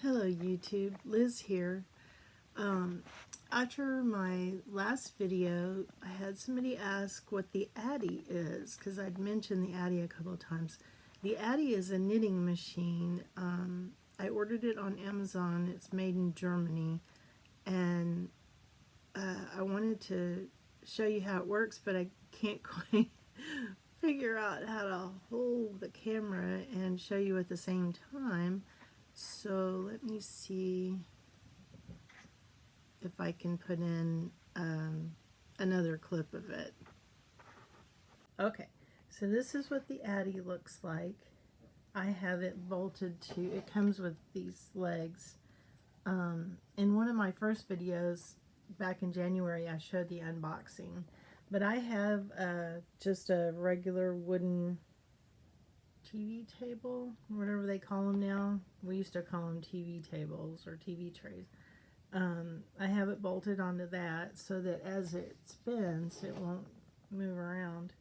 Hello YouTube, Liz here. After my last video, I had somebody ask what the Addi is, because I'd mentioned the Addi a couple of times. The Addi is a knitting machine. I ordered it on Amazon. It's made in Germany, and I wanted to show you how it works, but I can't quite figure out how to hold the camera and show you at the same time. So let me see if I can put in another clip of it. Okay, so this is what the Addi looks like. I have it bolted to, it comes with these legs. In one of my first videos back in January, I showed the unboxing, but I have just a regular wooden TV table, whatever they call them now. We used to call them TV tables or TV trays. I have it bolted onto that so that as it spins, it won't move around.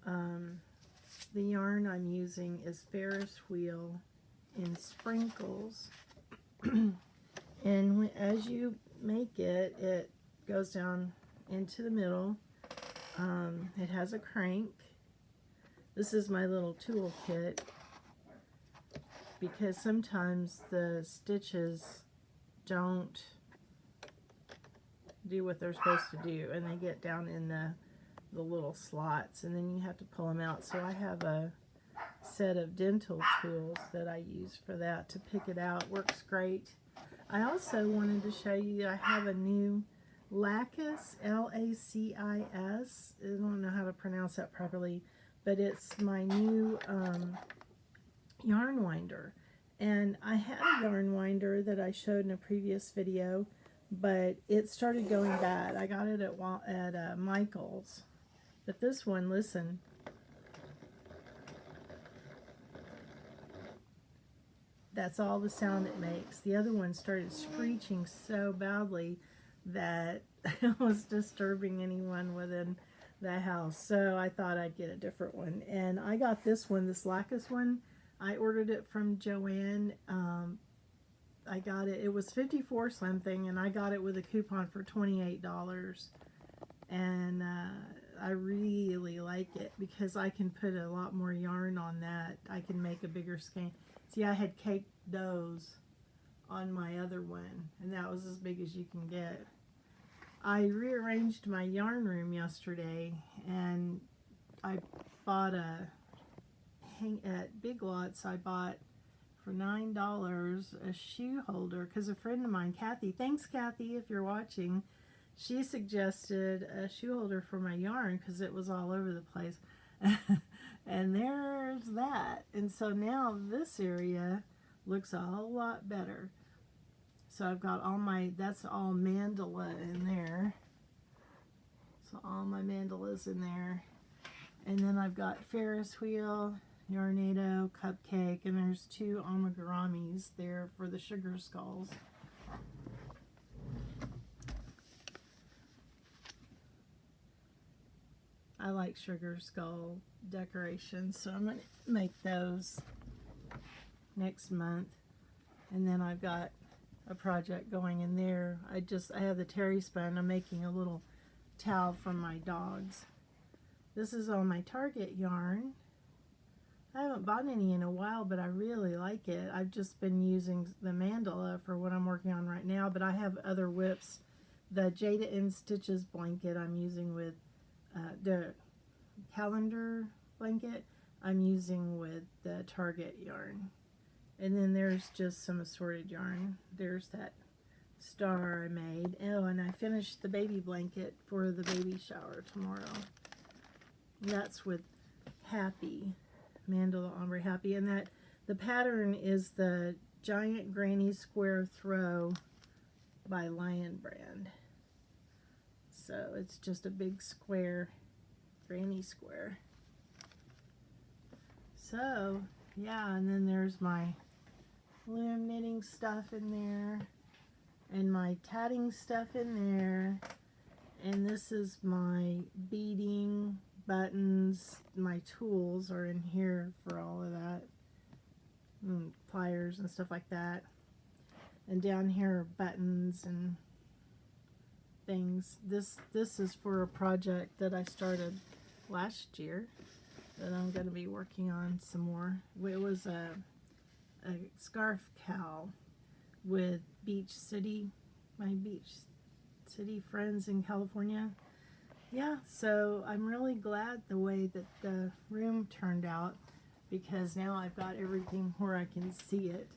The yarn I'm using is Ferris wheel in sprinkles. And as you make it, it goes down into the middle. It has a crank. This is my little tool kit, because sometimes the stitches don't do what they're supposed to do and they get down in the little slots, and then you have to pull them out. So I have a set of dental tools that I use for that to pick it out. Works great. I also wanted to show you I have a new Lacis, L-A-C-I-S. I don't know how to pronounce that properly, but it's my new yarn winder. And I had a yarn winder that I showed in a previous video, but it started going bad. I got it at Michael's. But this one, listen. That's all the sound it makes. The other one started screeching so badly that it was disturbing anyone within the house. So I thought I'd get a different one. And I got this one, this Lacis one. I ordered it from Joanne. I got it, it was $54 something, and I got it with a coupon for $28. And I really like it because I can put a lot more yarn on that. I can make a bigger skein. See, I had caked those on my other one, and that was as big as you can get. I rearranged my yarn room yesterday, and I bought at Big Lots, I bought for $9 a shoe holder, because a friend of mine, Kathy, thanks Kathy if you're watching, she suggested a shoe holder for my yarn because it was all over the place. And there's that. And so now this area looks a whole lot better. So I've got all my, that's all mandala in there. So all my mandalas in there. And then I've got Ferris wheel, Yarnado, cupcake, and there's 2 amiguramis there for the sugar skulls. I like sugar skull decorations, so I'm going to make those next month. And then I've got a project going in there. I have the terry spun. I'm making a little towel for my dogs. This is all my Target yarn. I haven't bought any in a while, but I really like it. I've just been using the mandala for what I'm working on right now, but I have other whips. The Jada in Stitches blanket I'm using with the calendar blanket I'm using with the Target yarn. And then there's just some assorted yarn. There's that star I made. Oh, and I finished the baby blanket for the baby shower tomorrow. And that's with Happy, Mandala Ombre Happy. And that the pattern is the Giant Granny Square Throw by Lion Brand. So it's just a big square, granny square. So yeah, and then there's my loom knitting stuff in there, and my tatting stuff in there, and this is my beading, buttons, my tools are in here for all of that, and pliers and stuff like that. And down here are buttons and things. This is for a project that I started last year that I'm going to be working on some more. It was a scarf cowl with my beach city friends in California. Yeah, so I'm really glad the way that the room turned out, because now I've got everything where I can see it.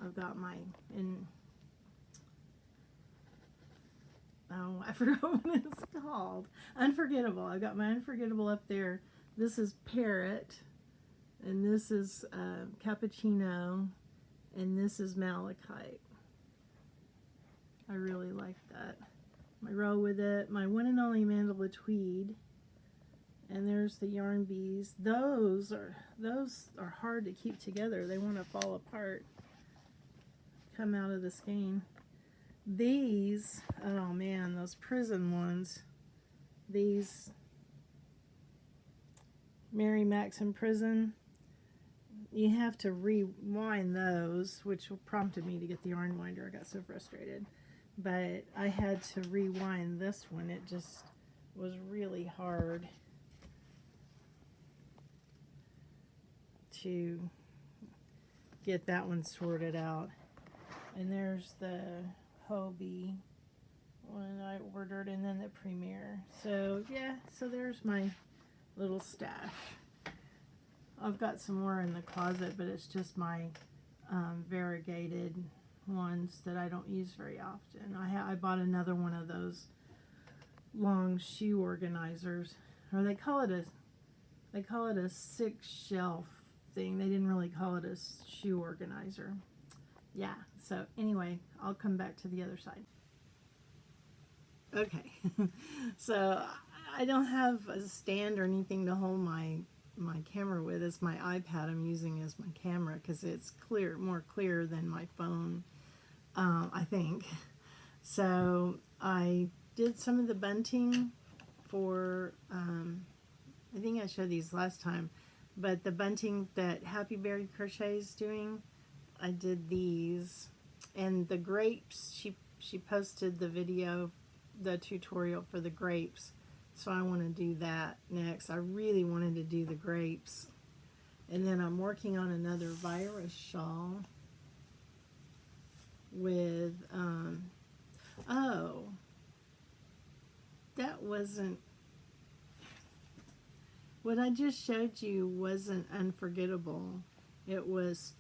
I've got I forgot what it's called. Unforgettable. I've got my Unforgettable up there. This is Parrot, and this is Cappuccino, and this is Malachite. I really like that. My row with it, my one and only Mandala Tweed, and there's the yarn bees. Those are hard to keep together. They want to fall apart, come out of the skein. These, oh man, those prison ones. These Mary Max in Prison. You have to rewind those, which prompted me to get the yarn winder. I got so frustrated. But I had to rewind this one. It just was really hard to get that one sorted out. And there's the Hobie one I ordered, and then the Premier. So yeah, so there's my little stash. I've got some more in the closet, but it's just my variegated ones that I don't use very often. I bought another one of those long shoe organizers, or they call it a 6-shelf thing. They didn't really call it a shoe organizer. Yeah, so anyway, I'll come back to the other side. Okay, so I don't have a stand or anything to hold my camera with. It's my iPad I'm using as my camera because it's more clear than my phone, I think. So I did some of the bunting for, I think I showed these last time, but the bunting that Happy Berry Crochet is doing, I did these. And the grapes, she posted the video, the tutorial for the grapes. So I want to do that next. I really wanted to do the grapes. And then I'm working on another virus shawl with, oh, that wasn't, what I just showed you wasn't Unforgettable. It was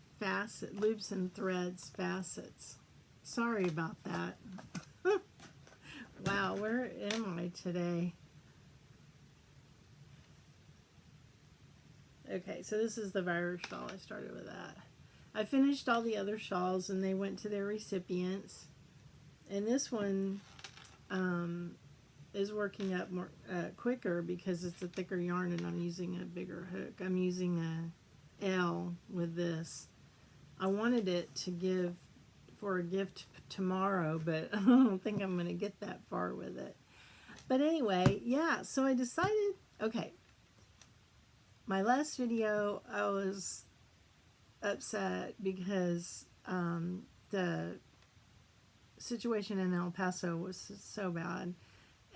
Loops and Threads Facets. Sorry about that. Wow, where am I today? Okay, so this is the virus shawl. I started with that. I finished all the other shawls and they went to their recipients. And this one is working up more quicker because it's a thicker yarn and I'm using a bigger hook. I'm using a L with this. I wanted it to give for a gift tomorrow, but I don't think I'm going to get that far with it. But anyway, yeah, so I decided, okay, my last video, I was upset because the situation in El Paso was so bad,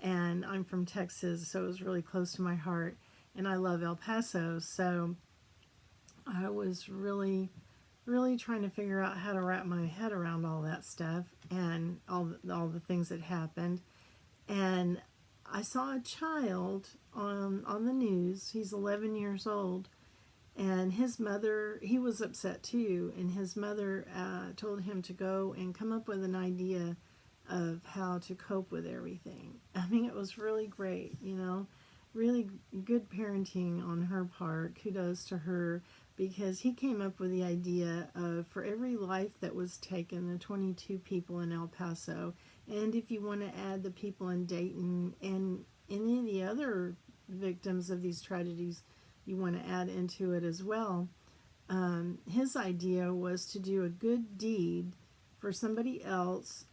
and I'm from Texas, so it was really close to my heart, and I love El Paso, so I was really trying to figure out how to wrap my head around all that stuff and all the things that happened. And I saw a child on the news. He's 11 years old, and his mother, he was upset too, and his mother told him to go and come up with an idea of how to cope with everything. I mean, it was really great, you know, really good parenting on her part. Kudos to her, because he came up with the idea of, for every life that was taken, the 22 people in El Paso, and if you want to add the people in Dayton and any of the other victims of these tragedies you want to add into it as well, his idea was to do a good deed for somebody else,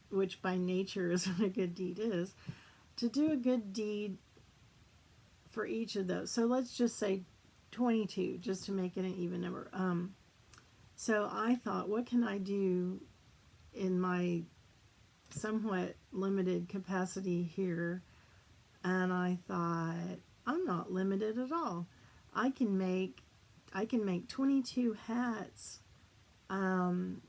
which by nature is what a good deed is, to do a good deed for each of those. So let's just say 22, just to make it an even number. So I thought, what can I do in my somewhat limited capacity here? And I thought, I'm not limited at all. I can make 22 hats and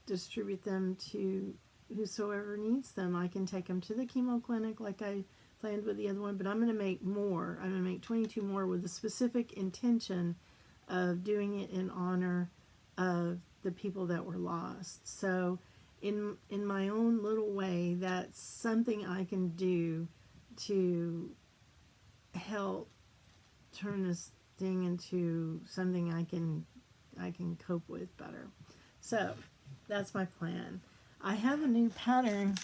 distribute them to whosoever needs them. I can take them to the chemo clinic like I planned with the other one, but I'm going to make more. I'm going to make 22 more with the specific intention of doing it in honor of the people that were lost. So in my own little way, that's something I can do to help turn this thing into something I can cope with better. So that's my plan. I have a new pattern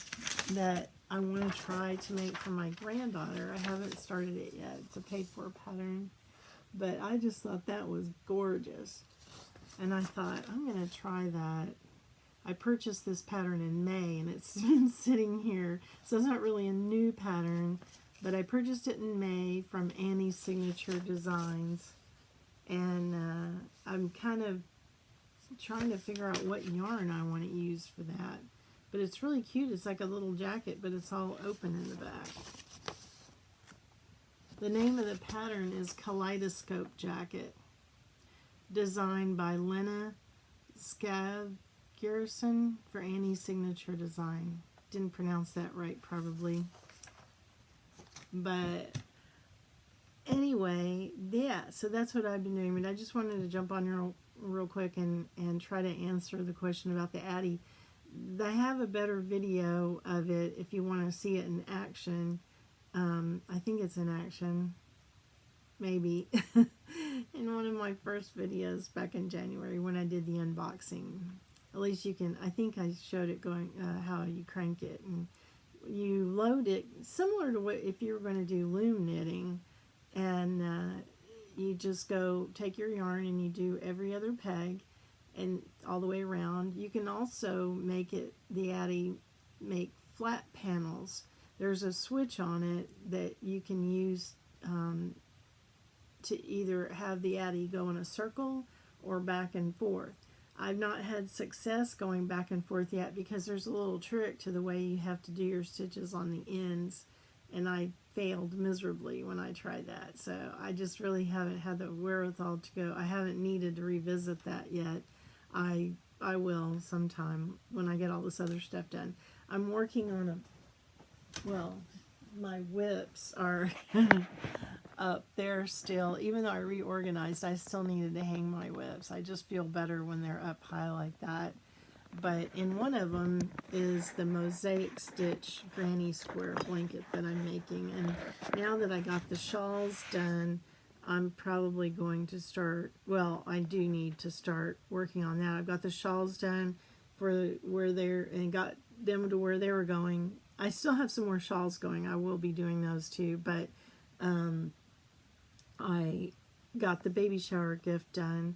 that I want to try to make for my granddaughter. I haven't started it yet. It's a paid for pattern, but I just thought that was gorgeous. And I thought, I'm going to try that. I purchased this pattern in May, and it's been sitting here. So it's not really a new pattern, but I purchased it in May from Annie's Signature Designs. And I'm kind of trying to figure out what yarn I want to use for that. But it's really cute. It's like a little jacket, but it's all open in the back. The name of the pattern is Kaleidoscope Jacket, designed by Lena Scavgerson for Annie's Signature Design. Didn't pronounce that right, probably. But anyway, yeah, so that's what I've been doing. But I just wanted to jump on here real quick and try to answer the question about the Addi. I have a better video of it if you want to see it in action. I think it's in action, maybe, in one of my first videos back in January when I did the unboxing. At least you can, I think I showed it going, how you crank it, and you load it, similar to what if you were going to do loom knitting, and you just go take your yarn and you do every other peg and all the way around. You can also make it, the Addi, make flat panels. There's a switch on it that you can use to either have the Addi go in a circle or back and forth. I've not had success going back and forth yet because there's a little trick to the way you have to do your stitches on the ends, and I failed miserably when I tried that. So I just really haven't had the wherewithal to go. I haven't needed to revisit that yet. I will sometime when I get all this other stuff done. I'm working on well, my whips are up there still. Even though I reorganized, I still needed to hang my whips. I just feel better when they're up high like that. But in one of them is the mosaic stitch granny square blanket that I'm making. And now that I got the shawls done, I'm probably going to start, well, I do need to start working on that. I've got the shawls done for where they're, and got them to where they were going. I still have some more shawls going. I will be doing those too, but I got the baby shower gift done,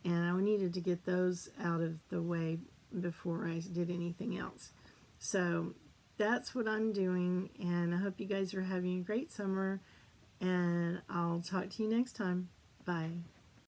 and I needed to get those out of the way before I did anything else. So that's what I'm doing, and I hope you guys are having a great summer, and I'll talk to you next time. Bye.